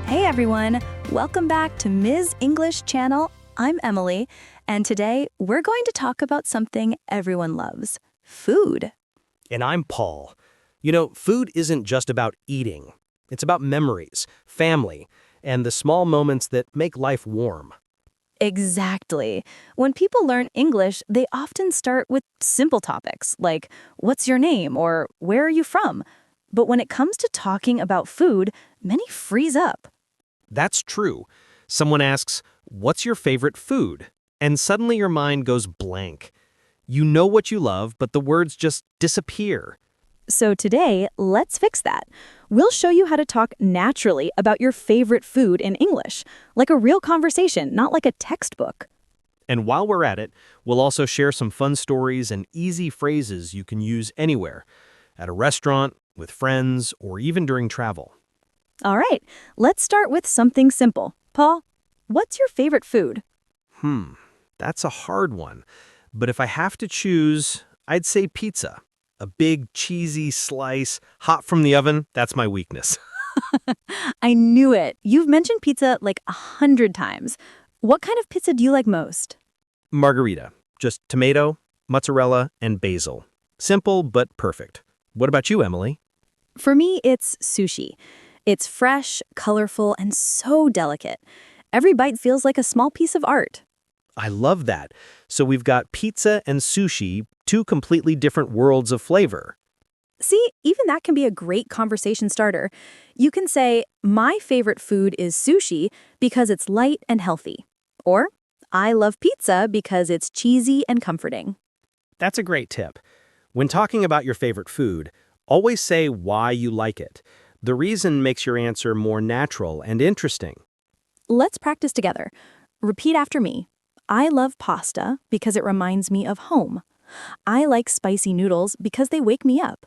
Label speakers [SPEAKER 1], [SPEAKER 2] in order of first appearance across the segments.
[SPEAKER 1] Hey everyone, welcome back to Ms. English Channel. I'm Emily, and today we're going to talk about something everyone loves, food.
[SPEAKER 2] And I'm Paul. You know, food isn't just about eating. It's about memories, family, and the small moments that make life warm.
[SPEAKER 1] Exactly. When people learn English, they often start with simple topics like, what's your name or where are you from? But when it comes to talking about food, many freeze up.
[SPEAKER 2] That's true. Someone asks, "What's your favorite food?" And suddenly your mind goes blank. You know what you love, but the words just disappear.
[SPEAKER 1] So today, let's fix that. We'll show you how to talk naturally about your favorite food in English, like a real conversation, not like a textbook.
[SPEAKER 2] And while we're at it, we'll also share some fun stories and easy phrases you can use anywhere, at a restaurant, with friends, or even during travel.
[SPEAKER 1] All right, let's start with something simple. Paul, what's your favorite food?
[SPEAKER 2] That's a hard one. But if I have to choose, I'd say pizza. A big, cheesy slice, hot from the oven, that's my weakness.
[SPEAKER 1] I knew it. You've mentioned pizza like 100 times. What kind of pizza do you like most?
[SPEAKER 2] Margarita. Just tomato, mozzarella, and basil. Simple, but perfect. What about you, Emily?
[SPEAKER 1] For me, it's sushi. It's fresh, colorful, and so delicate. Every bite feels like a small piece of art.
[SPEAKER 2] I love that. So we've got pizza and sushi, two completely different worlds of flavor.
[SPEAKER 1] See, even that can be a great conversation starter. You can say, my favorite food is sushi because it's light and healthy. Or, I love pizza because it's cheesy and comforting.
[SPEAKER 2] That's a great tip. When talking about your favorite food, always say why you like it. The reason makes your answer more natural and interesting.
[SPEAKER 1] Let's practice together. Repeat after me. I love pasta because it reminds me of home. I like spicy noodles because they wake me up.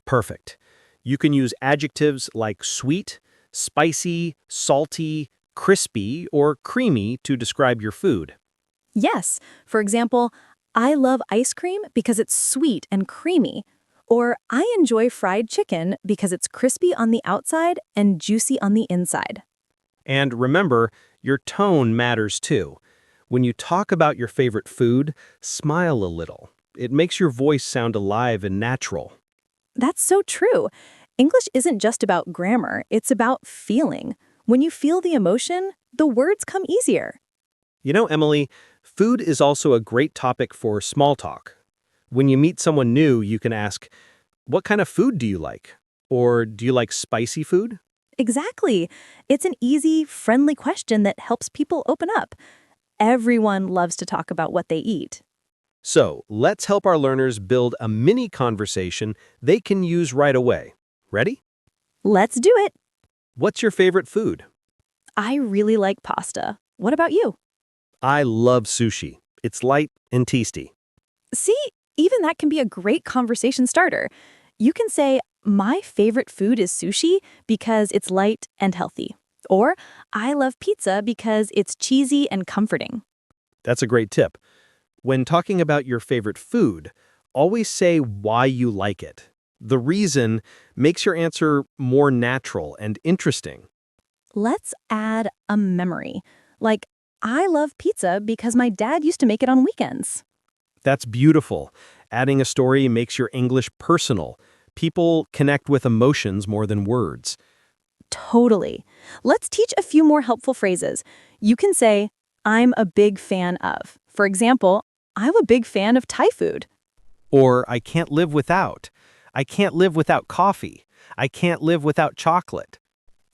[SPEAKER 2] Perfect. You can use adjectives like sweet, spicy, salty, crispy, or creamy to describe your food.
[SPEAKER 1] Yes, for example, I love ice cream because it's sweet and creamy. Or I enjoy fried chicken because it's crispy on the outside and juicy on the inside.
[SPEAKER 2] And remember, your tone matters too. When you talk about your favorite food, smile a little. It makes your voice sound alive and natural.
[SPEAKER 1] That's so true. English isn't just about grammar, it's about feeling. When you feel the emotion, the words come easier.
[SPEAKER 2] You know, Emily, food is also a great topic for small talk. When you meet someone new, you can ask, "What kind of food do you like?" Or "Do you like spicy food?"
[SPEAKER 1] Exactly. It's an easy, friendly question that helps people open up. Everyone loves to talk about what they eat.
[SPEAKER 2] So, let's help our learners build a mini conversation they can use right away. Ready?
[SPEAKER 1] Let's do it.
[SPEAKER 2] What's your favorite food?
[SPEAKER 1] I really like pasta. What about you?
[SPEAKER 2] I love sushi. It's light and tasty.
[SPEAKER 1] See, even that can be a great conversation starter. You can say, my favorite food is sushi because it's light and healthy. Or, I love pizza because it's cheesy and comforting.
[SPEAKER 2] That's a great tip. When talking about your favorite food, always say why you like it. The reason makes your answer more natural and interesting.
[SPEAKER 1] Let's add a memory. Like, I love pizza because my dad used to make it on weekends.
[SPEAKER 2] That's beautiful. Adding a story makes your English personal. People connect with emotions more than words.
[SPEAKER 1] Totally. Let's teach a few more helpful phrases. You can say, I'm a big fan of. For example, I'm a big fan of Thai food.
[SPEAKER 2] Or, I can't live without. I can't live without coffee. I can't live without chocolate.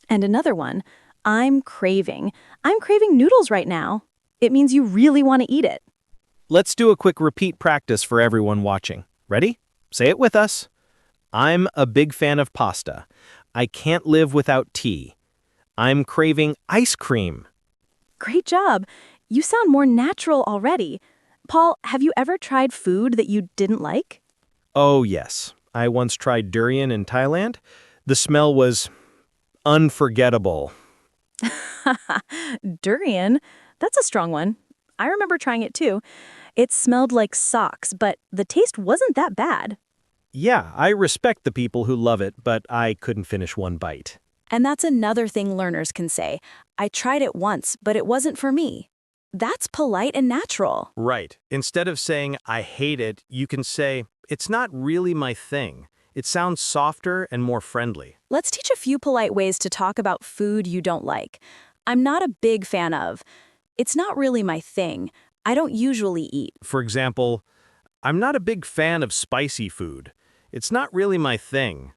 [SPEAKER 1] And another one, I'm craving. I'm craving noodles right now. It means you really want to eat it.
[SPEAKER 2] Let's do a quick repeat practice for everyone watching. Ready? Say it with us. I'm a big fan of pasta. I can't live without tea. I'm craving ice cream.
[SPEAKER 1] Great job. You sound more natural already. Paul, have you ever tried food that you didn't like?
[SPEAKER 2] Oh, yes. I once tried durian in Thailand. The smell was unforgettable.
[SPEAKER 1] Durian? That's a strong one. I remember trying it too. It smelled like socks, but the taste wasn't that bad.
[SPEAKER 2] Yeah, I respect the people who love it, but I couldn't finish one bite.
[SPEAKER 1] And that's another thing learners can say. I tried it once, but it wasn't for me. That's polite and natural.
[SPEAKER 2] Right. Instead of saying, I hate it, you can say, it's not really my thing. It sounds softer and more friendly.
[SPEAKER 1] Let's teach a few polite ways to talk about food you don't like. I'm not a big fan of. It's not really my thing. I don't usually eat.
[SPEAKER 2] For example, I'm not a big fan of spicy food. It's not really my thing.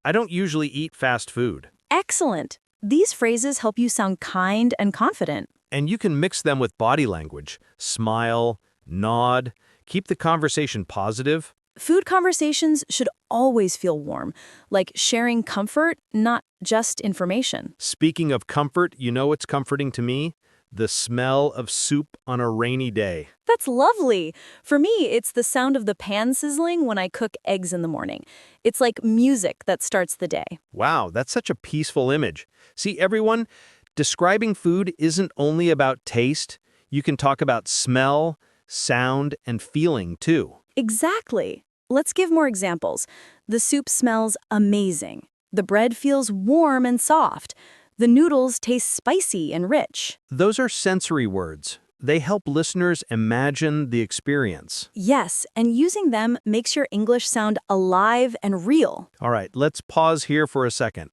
[SPEAKER 2] I don't usually eat fast food.
[SPEAKER 1] Excellent. These phrases help you sound kind and confident.
[SPEAKER 2] And you can mix them with body language. Smile, nod, keep the conversation positive.
[SPEAKER 1] Food conversations should always feel warm, like sharing comfort, not just information.
[SPEAKER 2] Speaking of comfort, you know what's comforting to me? The smell of soup on a rainy day.
[SPEAKER 1] That's lovely. For me, it's the sound of the pan sizzling when I cook eggs in the morning. It's like music that starts the day.
[SPEAKER 2] Wow, that's such a peaceful image. See, everyone, describing food isn't only about taste. You can talk about smell, sound, and feeling too.
[SPEAKER 1] Exactly. Let's give more examples. The soup smells amazing. The bread feels warm and soft. The noodles taste spicy and rich.
[SPEAKER 2] Those are sensory words. They help listeners imagine the experience.
[SPEAKER 1] Yes, and using them makes your English sound alive and real.
[SPEAKER 2] All right, let's pause here for a second.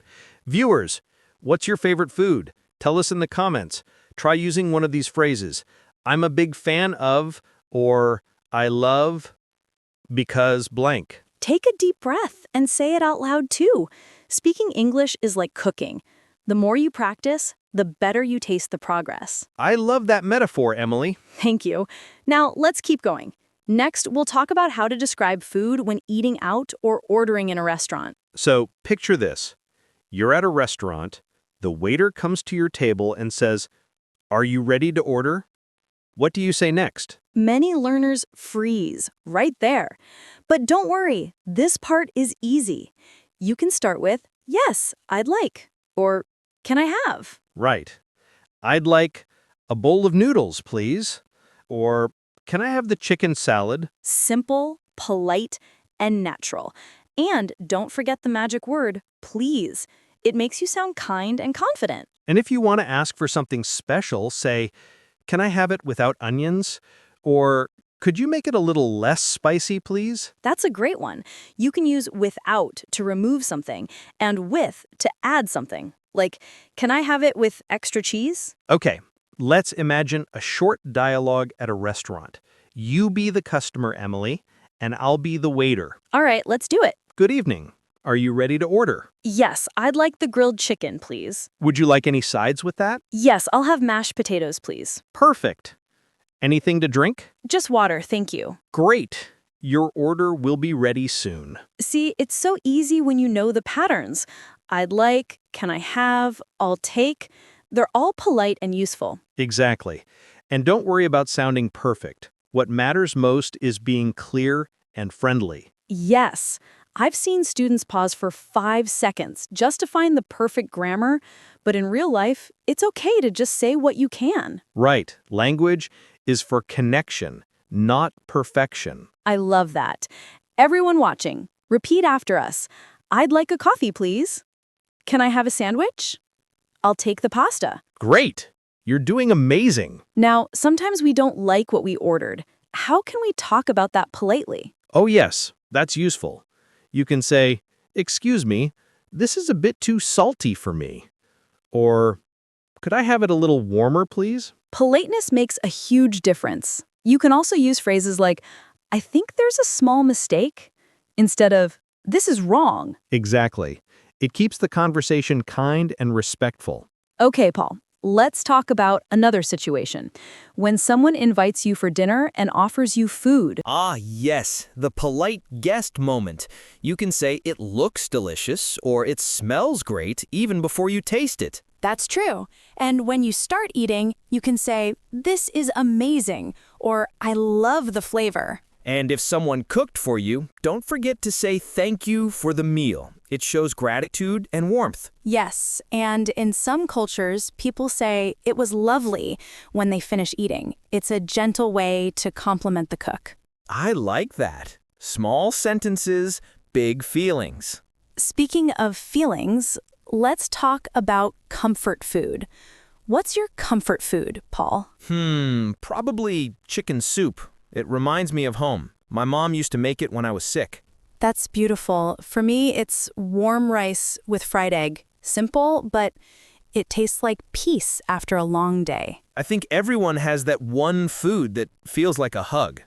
[SPEAKER 2] Viewers, what's your favorite food? Tell us in the comments. Try using one of these phrases. I'm a big fan of, or I love, because blank.
[SPEAKER 1] Take a deep breath and say it out loud too. Speaking English is like cooking. The more you practice, the better you taste the progress.
[SPEAKER 2] I love that metaphor, Emily.
[SPEAKER 1] Thank you. Now, let's keep going. Next, we'll talk about how to describe food when eating out or ordering in a restaurant.
[SPEAKER 2] So, picture this. You're at a restaurant. The waiter comes to your table and says, "Are you ready to order?" What do you say next?
[SPEAKER 1] Many learners freeze right there. But don't worry, this part is easy. You can start with, "Yes, I'd like," or "Can I have?"
[SPEAKER 2] Right. I'd like a bowl of noodles, please. Or, can I have the chicken salad?
[SPEAKER 1] Simple, polite, and natural. And don't forget the magic word, please. It makes you sound kind and confident.
[SPEAKER 2] And if you want to ask for something special, say, can I have it without onions? Or, could you make it a little less spicy, please?
[SPEAKER 1] That's a great one. You can use without to remove something and with to add something. Like, can I have it with extra cheese?
[SPEAKER 2] Okay, let's imagine a short dialogue at a restaurant. You be the customer, Emily, and I'll be the waiter.
[SPEAKER 1] All right, let's do it.
[SPEAKER 2] Good evening. Are you ready to order?
[SPEAKER 1] Yes, I'd like the grilled chicken, please.
[SPEAKER 2] Would you like any sides with that?
[SPEAKER 1] Yes, I'll have mashed potatoes, please.
[SPEAKER 2] Perfect. Anything to drink?
[SPEAKER 1] Just water, thank you.
[SPEAKER 2] Great. Your order will be ready soon.
[SPEAKER 1] See, it's so easy when you know the patterns. I'd like, can I have, I'll take. They're all polite and useful.
[SPEAKER 2] Exactly. And don't worry about sounding perfect. What matters most is being clear and friendly.
[SPEAKER 1] Yes, I've seen students pause for 5 seconds just to find the perfect grammar, but in real life, it's okay to just say what you can.
[SPEAKER 2] Right. Language is for connection, not perfection.
[SPEAKER 1] I love that. Everyone watching, repeat after us. I'd like a coffee, please. Can I have a sandwich? I'll take the pasta.
[SPEAKER 2] Great. You're doing amazing.
[SPEAKER 1] Now, sometimes we don't like what we ordered. How can we talk about that politely?
[SPEAKER 2] Oh yes, that's useful. You can say, excuse me, this is a bit too salty for me. Or, could I have it a little warmer, please?
[SPEAKER 1] Politeness makes a huge difference. You can also use phrases like, I think there's a small mistake, instead of, this is wrong.
[SPEAKER 2] Exactly. It keeps the conversation kind and respectful.
[SPEAKER 1] Okay, Paul, let's talk about another situation. When someone invites you for dinner and offers you food.
[SPEAKER 3] Ah, yes, the polite guest moment. You can say it looks delicious or it smells great even before you taste it.
[SPEAKER 4] That's true. And when you start eating, you can say, this is amazing, or I love the flavor.
[SPEAKER 3] And if someone cooked for you, don't forget to say thank you for the meal. It shows gratitude and warmth.
[SPEAKER 4] Yes, and in some cultures, people say it was lovely when they finish eating. It's a gentle way to compliment the cook.
[SPEAKER 3] I like that. Small sentences, big feelings.
[SPEAKER 4] Speaking of feelings, let's talk about comfort food. What's your comfort food, Paul?
[SPEAKER 3] Probably chicken soup. It reminds me of home. My mom used to make it when I was sick.
[SPEAKER 4] That's beautiful. For me, it's warm rice with fried egg. Simple, but it tastes like peace after a long day.
[SPEAKER 3] I think everyone has that one food that feels like a hug.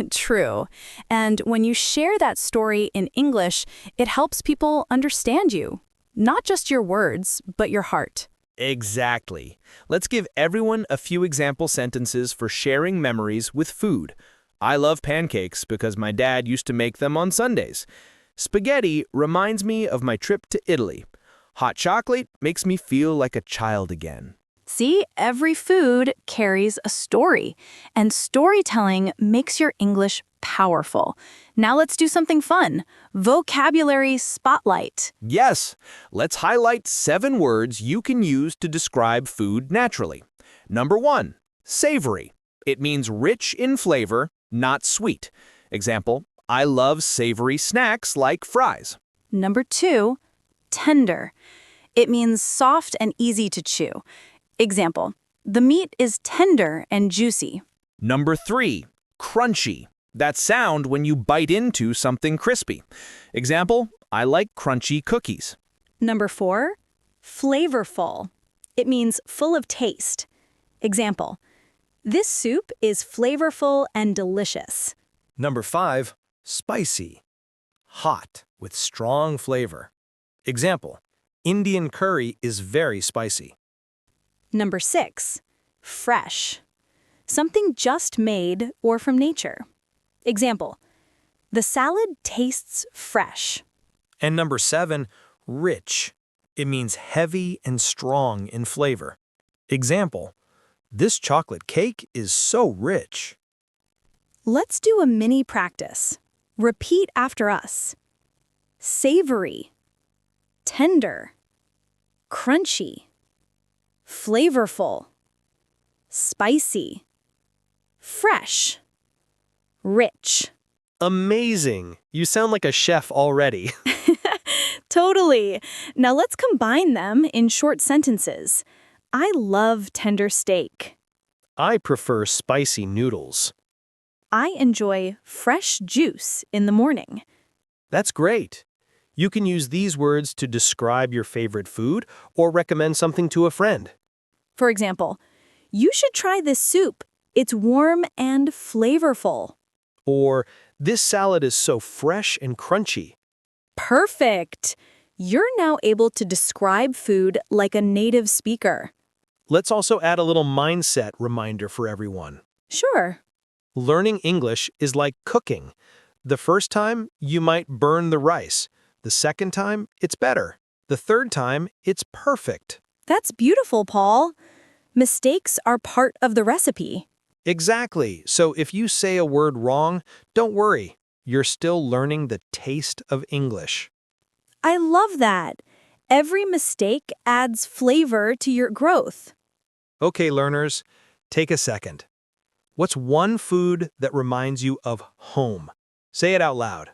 [SPEAKER 4] True. And when you share that story in English, it helps people understand you. Not just your words, but your heart.
[SPEAKER 3] Exactly. Let's give everyone a few example sentences for sharing memories with food. I love pancakes because my dad used to make them on Sundays. Spaghetti reminds me of my trip to Italy. Hot chocolate makes me feel like a child again.
[SPEAKER 4] See, every food carries a story, and storytelling makes your English powerful. Now let's do something fun. Vocabulary spotlight.
[SPEAKER 3] Yes, let's highlight 7 words you can use to describe food naturally. Number 1, savory. It means rich in flavor, not sweet. Example, I love savory snacks like fries.
[SPEAKER 4] Number 2, tender. It means soft and easy to chew. Example, the meat is tender and juicy.
[SPEAKER 3] Number 3, crunchy. That sound when you bite into something crispy. Example, I like crunchy cookies.
[SPEAKER 1] Number 4, flavorful. It means full of taste. Example, this soup is flavorful and delicious.
[SPEAKER 5] Number 5, spicy. Hot, with strong flavor. Example, Indian curry is very spicy.
[SPEAKER 1] Number 6, fresh. Something just made or from nature. Example, the salad tastes fresh.
[SPEAKER 5] And number 7, rich. It means heavy and strong in flavor. Example, this chocolate cake is so rich.
[SPEAKER 1] Let's do a mini practice. Repeat after us. Savory, tender, crunchy, flavorful, spicy, fresh, rich.
[SPEAKER 5] Amazing! You sound like a chef already.
[SPEAKER 1] Totally. Now let's combine them in short sentences. I love tender steak.
[SPEAKER 5] I prefer spicy noodles.
[SPEAKER 1] I enjoy fresh juice in the morning.
[SPEAKER 5] That's great. You can use these words to describe your favorite food or recommend something to a friend.
[SPEAKER 1] For example, you should try this soup. It's warm and flavorful.
[SPEAKER 5] Or, this salad is so fresh and crunchy.
[SPEAKER 1] Perfect! You're now able to describe food like a native speaker.
[SPEAKER 5] Let's also add a little mindset reminder for everyone.
[SPEAKER 1] Sure.
[SPEAKER 5] Learning English is like cooking. The first time, you might burn the rice. The second time, it's better. The third time, it's perfect.
[SPEAKER 1] That's beautiful, Paul. Mistakes are part of the recipe.
[SPEAKER 5] Exactly. So if you say a word wrong, don't worry. You're still learning the taste of English.
[SPEAKER 1] I love that. Every mistake adds flavor to your growth.
[SPEAKER 5] Okay, learners, take a second. What's one food that reminds you of home? Say it out loud.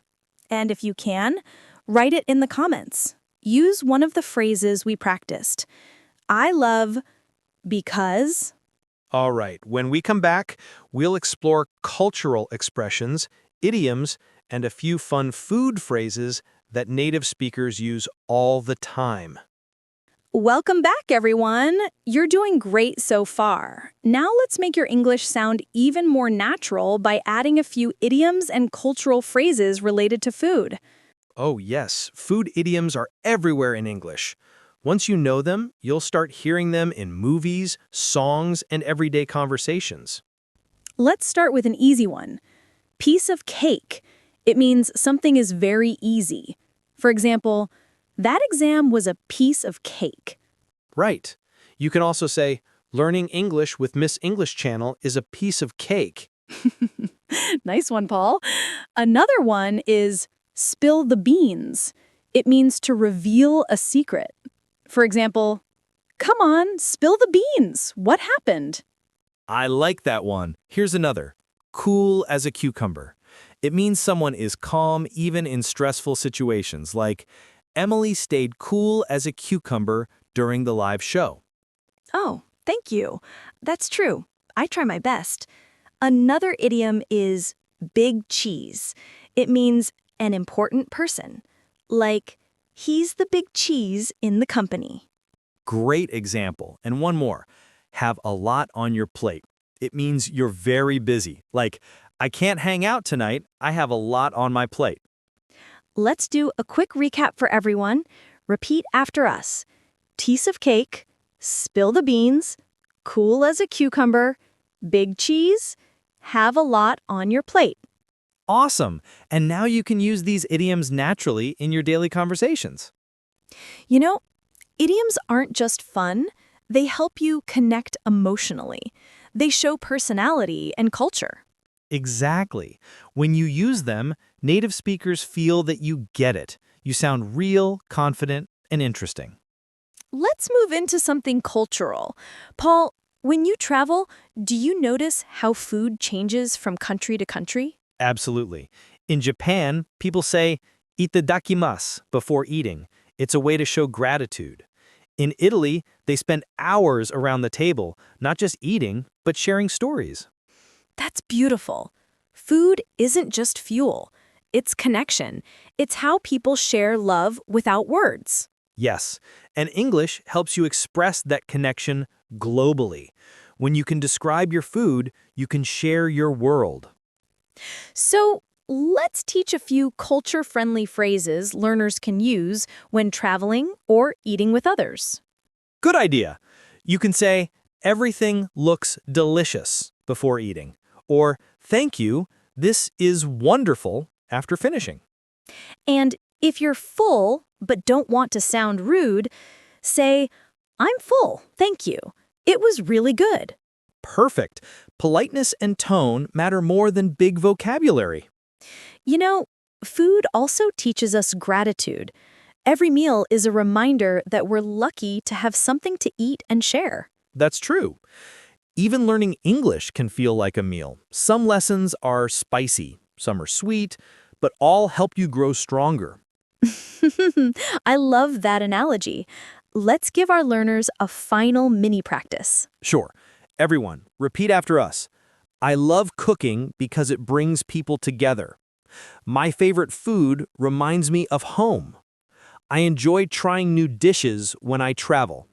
[SPEAKER 1] And if you can, write it in the comments. Use one of the phrases we practiced. I love because.
[SPEAKER 5] All right, when we come back, we'll explore cultural expressions, idioms, and a few fun food phrases that native speakers use all the time.
[SPEAKER 1] Welcome back, everyone. You're doing great so far. Now let's make your English sound even more natural by adding a few idioms and cultural phrases related to food.
[SPEAKER 5] Oh yes, food idioms are everywhere in English. Once you know them, you'll start hearing them in movies, songs, and everyday conversations.
[SPEAKER 1] Let's start with an easy one. Piece of cake. It means something is very easy. For example, that exam was a piece of cake.
[SPEAKER 5] Right. You can also say, learning English with Miss English Channel is a piece of cake.
[SPEAKER 1] Nice one, Paul. Another one is spill the beans. It means to reveal a secret. For example, come on, spill the beans. What happened?
[SPEAKER 5] I like that one. Here's another. Cool as a cucumber. It means someone is calm even in stressful situations, like,
[SPEAKER 3] Emily stayed cool as a cucumber during the live show.
[SPEAKER 1] Oh, thank you. That's true. I try my best. Another idiom is big cheese. It means an important person. Like, he's the big cheese in the company.
[SPEAKER 3] Great example. And one more. Have a lot on your plate. It means you're very busy. Like, I can't hang out tonight. I have a lot on my plate.
[SPEAKER 1] Let's do a quick recap for everyone. Repeat after us. Piece of cake, spill the beans, cool as a cucumber, big cheese, have a lot on your plate.
[SPEAKER 3] Awesome. And now you can use these idioms naturally in your daily conversations.
[SPEAKER 1] You know, idioms aren't just fun, they help you connect emotionally. They show personality and culture.
[SPEAKER 3] Exactly. When you use them, native speakers feel that you get it. You sound real, confident, and interesting.
[SPEAKER 1] Let's move into something cultural. Paul, when you travel, do you notice how food changes from country to country?
[SPEAKER 3] Absolutely. In Japan, people say itadakimasu before eating. It's a way to show gratitude. In Italy, they spend hours around the table, not just eating, but sharing stories.
[SPEAKER 1] That's beautiful. Food isn't just fuel. It's connection. It's how people share love without words.
[SPEAKER 3] Yes, and English helps you express that connection globally. When you can describe your food, you can share your world.
[SPEAKER 1] So let's teach a few culture-friendly phrases learners can use when traveling or eating with others.
[SPEAKER 3] Good idea. You can say, everything looks delicious before eating. Or, thank you, this is wonderful after finishing.
[SPEAKER 1] And if you're full but don't want to sound rude, say, I'm full, thank you. It was really good.
[SPEAKER 3] Perfect. Politeness and tone matter more than big vocabulary.
[SPEAKER 1] You know, food also teaches us gratitude. Every meal is a reminder that we're lucky to have something to eat and share.
[SPEAKER 3] That's true. Even learning English can feel like a meal. Some lessons are spicy, some are sweet, but all help you grow stronger.
[SPEAKER 1] I love that analogy. Let's give our learners a final mini practice.
[SPEAKER 3] Sure. Everyone, repeat after us. I love cooking because it brings people together. My favorite food reminds me of home. I enjoy trying new dishes when I travel.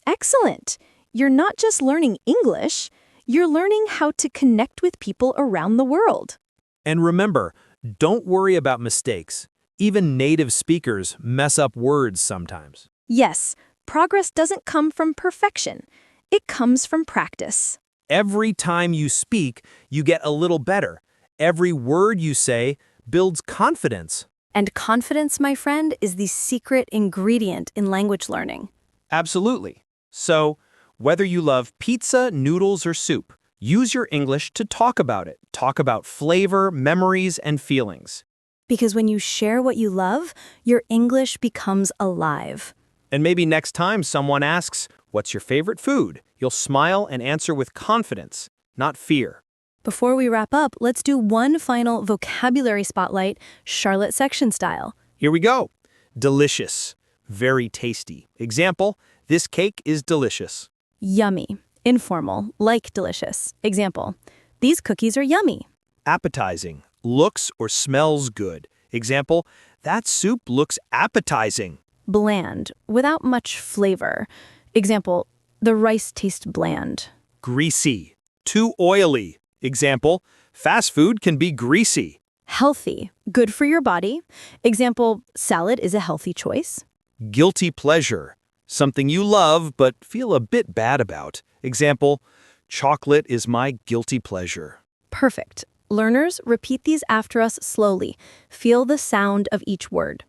[SPEAKER 1] Excellent. You're not just learning English, you're learning how to connect with people around the world.
[SPEAKER 3] And remember, don't worry about mistakes. Even native speakers mess up words sometimes.
[SPEAKER 1] Yes, progress doesn't come from perfection. It comes from practice.
[SPEAKER 3] Every time you speak, you get a little better. Every word you say builds confidence.
[SPEAKER 1] And confidence, my friend, is the secret ingredient in language learning.
[SPEAKER 2] Absolutely. So, whether you love pizza, noodles, or soup, use your English to talk about it. Talk about flavor, memories, and feelings.
[SPEAKER 1] Because when you share what you love, your English becomes alive.
[SPEAKER 2] And maybe next time someone asks, "What's your favorite food?" you'll smile and answer with confidence, not fear.
[SPEAKER 1] Before we wrap up, let's do one final vocabulary spotlight, Charlotte section style.
[SPEAKER 2] Here we go. Delicious. Very tasty. Example, this cake is delicious.
[SPEAKER 1] Yummy. Informal. Like delicious. Example, these cookies are yummy.
[SPEAKER 2] Appetizing. Looks or smells good. Example, that soup looks appetizing.
[SPEAKER 1] Bland. Without much flavor. Example, the rice tastes bland.
[SPEAKER 2] Greasy. Too oily. Example, fast food can be greasy.
[SPEAKER 1] Healthy. Good for your body. Example, salad is a healthy choice.
[SPEAKER 2] Guilty pleasure. Something you love but feel a bit bad about. Example, chocolate is my guilty pleasure.
[SPEAKER 1] Perfect. Learners, repeat these after us slowly. Feel the sound of each word.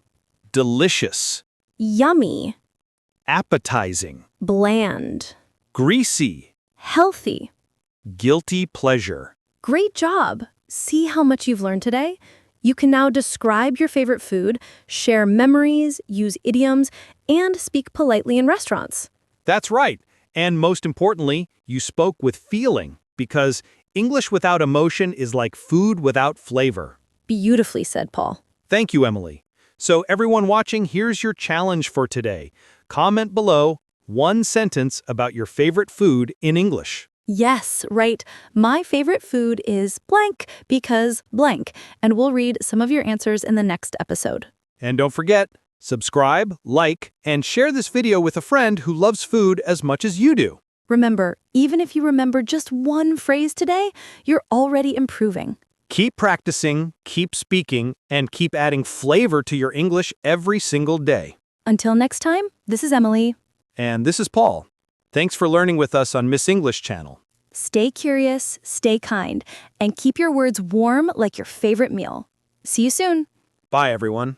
[SPEAKER 2] Delicious.
[SPEAKER 1] Yummy.
[SPEAKER 2] Appetizing.
[SPEAKER 1] Bland.
[SPEAKER 2] Greasy.
[SPEAKER 1] Healthy.
[SPEAKER 2] Guilty pleasure.
[SPEAKER 1] Great job! See how much you've learned today? You can now describe your favorite food, share memories, use idioms, and speak politely in restaurants.
[SPEAKER 2] That's right. And most importantly, you spoke with feeling, because English without emotion is like food without flavor.
[SPEAKER 1] Beautifully said, Paul.
[SPEAKER 2] Thank you, Emily.
[SPEAKER 5] So everyone watching, here's your challenge for today. Comment below one sentence about your favorite food in English.
[SPEAKER 1] Yes, right. My favorite food is blank because blank, and we'll read some of your answers in the next episode.
[SPEAKER 5] And don't forget, subscribe, like, and share this video with a friend who loves food as much as you do.
[SPEAKER 1] Remember, even if you remember just one phrase today, you're already improving.
[SPEAKER 5] Keep practicing, keep speaking, and keep adding flavor to your English every single day.
[SPEAKER 1] Until next time, this is Emily.
[SPEAKER 5] And this is Paul. Thanks for learning with us on Miss English Channel.
[SPEAKER 1] Stay curious, stay kind, and keep your words warm like your favorite meal. See you soon.
[SPEAKER 5] Bye, everyone.